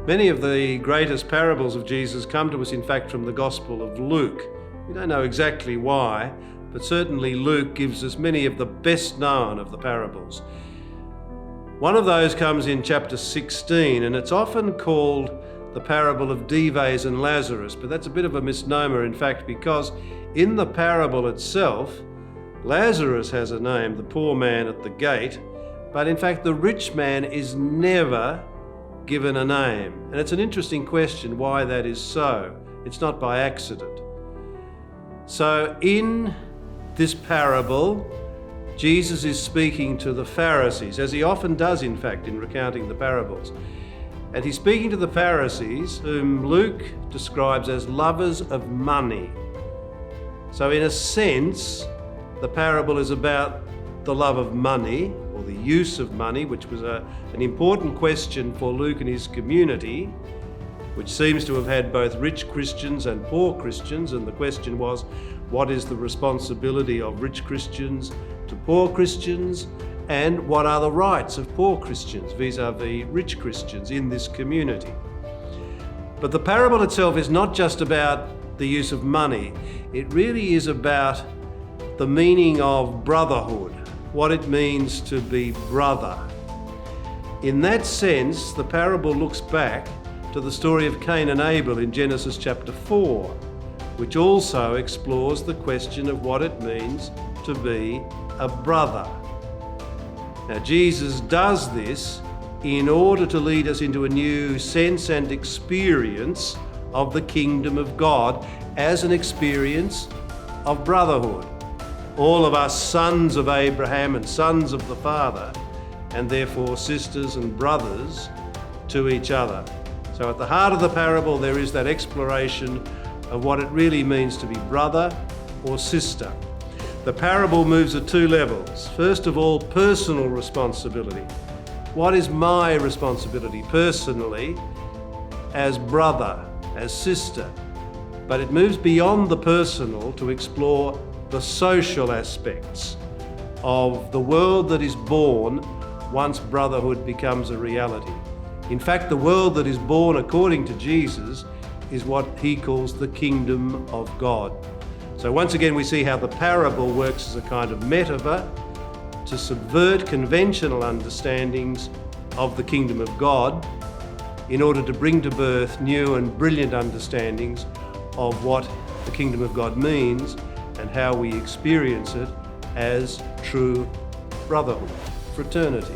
Many of the greatest parables of Jesus come to us, in fact, from the Gospel of Luke. We don't know exactly why, but certainly Luke gives us many of the best known of the parables. One of those comes in chapter 16, and it's often called the parable of Dives and Lazarus, but that's a bit of a misnomer, in fact, because in the parable itself, Lazarus has a name, the poor man at the gate, but in fact the rich man is never given a name. And it's an interesting question why that is so. It's not by accident. So in this parable, Jesus is speaking to the Pharisees, as he often does, in fact, in recounting the parables. And he's speaking to the Pharisees, whom Luke describes as lovers of money. So in a sense, the parable is about the love of money, or the use of money, which was an important question for Luke and his community, which seems to have had both rich Christians and poor Christians. And the question was, what is the responsibility of rich Christians to poor Christians? And what are the rights of poor Christians vis-a-vis rich Christians in this community? But the parable itself is not just about the use of money. It really is about the meaning of brotherhood, what it means to be brother. In that sense, the parable looks back to the story of Cain and Abel in Genesis chapter 4, which also explores the question of what it means to be a brother. Now, Jesus does this in order to lead us into a new sense and experience of the kingdom of God as an experience of brotherhood. All of us sons of Abraham and sons of the Father, and therefore sisters and brothers to each other. So at the heart of the parable, there is that exploration of what it really means to be brother or sister. The parable moves at two levels. First of all, personal responsibility. What is my responsibility personally as brother, as sister? But it moves beyond the personal to explore the social aspects of the world that is born once brotherhood becomes a reality. In fact, the world that is born according to Jesus is what he calls the kingdom of God. So once again, we see how the parable works as a kind of metaphor to subvert conventional understandings of the kingdom of God in order to bring to birth new and brilliant understandings of what the kingdom of God means and how we experience it as true brotherhood, fraternity.